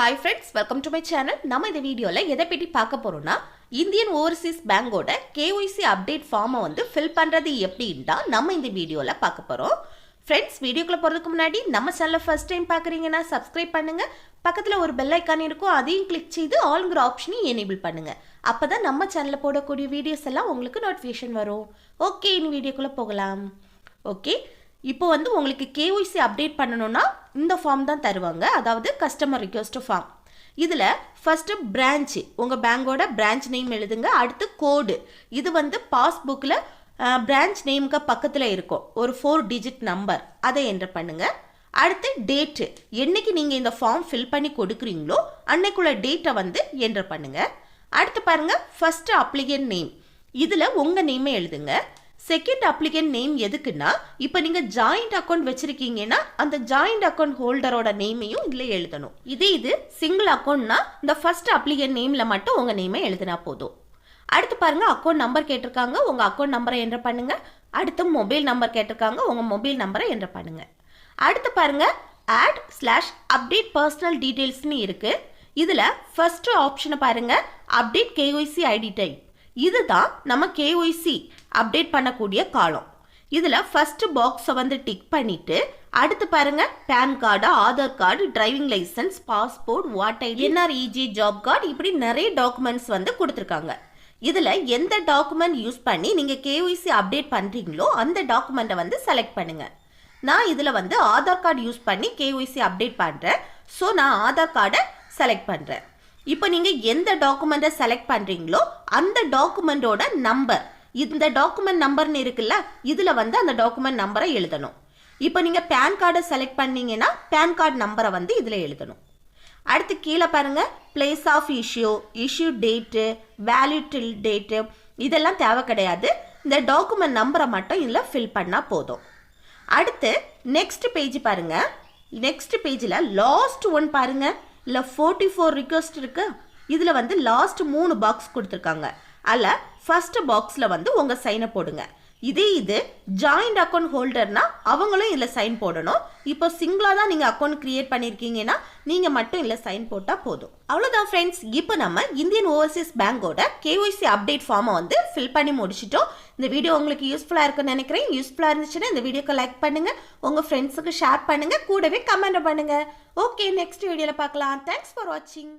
Hi friends, welcome to my channel. நம்ம இந்த வீடியோல எதை பத்தி பார்க்க போறோம்னா இந்தியன் ஓவர்சீஸ் பேங்கோட KYC அப்டேட் ஃபார்மை வந்து ஃபில் பண்றது எப்படின்னா நம்ம இந்த வீடியோல பார்க்க போறோம். Friends, வீடியோக்குள்ள போறதுக்கு முன்னாடி நம்ம சேனலை ஃபர்ஸ்ட் டைம் பார்க்கறீங்கன்னா சப்ஸ்கிரைப் பண்ணுங்க. பக்கத்துல ஒரு பெல் ஐகான் இருக்கும், அதையும் கிளிக் செய்து ஆல்ங்கிற ஆப்ஷனை எனேபிள் பண்ணுங்க. அப்பதான் நம்ம சேனல்ல போடக்கூடிய வீடியோஸ் எல்லாம் உங்களுக்கு நோட்டிஃபிகேஷன் வரும். ஓகே, இந்த வீடியோக்குள்ள போகலாம். ஓகே, இப்போ வந்து உங்களுக்கு KYC அப்டேட் பண்ணணும்னா இந்த ஃபார்ம் தான் தருவாங்க, அதாவது கஸ்டமர் ரிக்வெஸ்ட் ஃபார்ம். இதில் ஃபஸ்ட்டு பிரான்ச்சு, உங்கள் பேங்கோட பிரான்ச் நேம் எழுதுங்க. அடுத்து கோடு, இது வந்து பாஸ்புக்கில் பிரான்ச் நேமுக்கு பக்கத்தில் இருக்கும் ஒரு 4 டிஜிட் நம்பர், அதை என்டர் பண்ணுங்கள். அடுத்து டேட்டு, என்னைக்கு நீங்கள் இந்த ஃபார்ம் ஃபில் பண்ணி கொடுக்குறீங்களோ அன்னைக்குள்ள டேட்டை வந்து என்டர் பண்ணுங்கள். அடுத்து பாருங்கள், ஃபஸ்ட்டு அப்ளிகேண்ட் நேம், இதில் உங்கள் நேமை எழுதுங்க. செகண்ட் அப்ளிகேண்ட் நேம் எதுக்குன்னா, இப்போ நீங்கள் ஜாயிண்ட் அக்கௌண்ட் வச்சிருக்கீங்கன்னா அந்த ஜாயிண்ட் அக்கௌண்ட் ஹோல்டரோட நேமையும் இதில் எழுதணும். இது சிங்கிள் அக்கௌண்ட்னா இந்த ஃபர்ஸ்ட் அப்ளிகேண்ட் நேமில் மட்டும் உங்கள் நேமை எழுதினா போதும். அடுத்து பாருங்க, அக்கௌண்ட் நம்பர் கேட்டிருக்காங்க, உங்கள் அக்கௌண்ட் நம்பரை என்டர் பண்ணுங்க. அடுத்து மொபைல் நம்பர் கேட்டிருக்காங்க, உங்கள் மொபைல் நம்பரை என்டர் பண்ணுங்க. அடுத்து பாருங்க, add/update personal detailsனு இருக்கு. இதில் ஃபர்ஸ்ட் ஆப்ஷனை பாருங்க, அப்டேட் KYC ஐடி டைப். இதுதான் நம்ம KYC அப்டேட் பண்ணக்கூடிய காலம். இதில் ஃபர்ஸ்ட் பாக்ஸை வந்து டிக் பண்ணிட்டு அடுத்து பாருங்க, PAN card, Aadhaar card, driving licence, passport, voter ID, NREG job card, இப்படி நிறைய டாக்குமெண்ட்ஸ் வந்து கொடுத்துருக்காங்க. இதில் எந்த டாக்குமெண்ட் யூஸ் பண்ணி நீங்கள் KYC அப்டேட் பண்ணுறீங்களோ அந்த டாக்குமெண்ட்டை வந்து செலக்ட் பண்ணுங்க. நான் இதில் வந்து ஆதார் கார்டு யூஸ் பண்ணி KYC அப்டேட் பண்ணுறேன். ஸோ நான் ஆதார் கார்டை செலக்ட் பண்ணுறேன். இப்போ நீங்கள் எந்த டாக்குமெண்ட்டை செலக்ட் பண்ணுறீங்களோ அந்த டாக்குமெண்ட்டோட நம்பர், இந்த டாக்குமெண்ட் நம்பர்னு இருக்குல்ல, இதில் வந்து அந்த டாக்குமெண்ட் நம்பரை எழுதணும். இப்போ நீங்கள் பேன் கார்டை செலக்ட் பண்ணீங்கன்னா பேன் கார்டு நம்பரை வந்து இதில் எழுதணும். அடுத்து கீழே பாருங்கள், place of issue date, valid date, இதெல்லாம் தேவை கிடையாது. இந்த டாக்குமெண்ட் நம்பரை மட்டும் இதில் ஃபில் பண்ணால் போதும். அடுத்து நெக்ஸ்ட் பேஜ் பாருங்கள். நெக்ஸ்ட் பேஜில் லாஸ்ட் ஒன் பாருங்கள், இல்லை 44 ரிக்வெஸ்ட் இருக்கு. இதில் வந்து லாஸ்ட் 3 பாக்ஸ் கொடுத்துருக்காங்க. அதில் ஃபர்ஸ்ட் பாக்ஸில் வந்து உங்கள் சைனை போடுங்க. இது ஜாயிண்ட் அக்கௌண்ட் ஹோல்டர்னா அவங்களும் இதில் சைன் போடணும். இப்போ சிங்கிளாக தான் நீங்கள் அக்கௌண்ட் கிரியேட் பண்ணியிருக்கீங்கன்னா நீங்கள் மட்டும் இல்லை சைன் போட்டால் போதும். அவ்வளோதான் ஃப்ரெண்ட்ஸ், இப்போ நம்ம இந்தியன் ஓவர்சீஸ் பேங்கோட KYC அப்டேட் ஃபார்மை வந்து ஃபில் பண்ணி முடிச்சிட்டோம். இந்த வீடியோ உங்களுக்கு யூஸ்ஃபுல்லாக இருக்குன்னு நினைக்கிறேன். யூஸ்ஃபுல்லாக இருந்துச்சுன்னா இந்த வீடியோக்கு லைக் பண்ணுங்கள், உங்கள் ஃப்ரெண்ட்ஸுக்கு ஷேர் பண்ணுங்கள், கூடவே கமெண்ட் பண்ணுங்கள். ஓகே, நெக்ஸ்ட் வீடியோவில் பார்க்கலாம். தேங்க்ஸ் ஃபார் வாட்சிங்.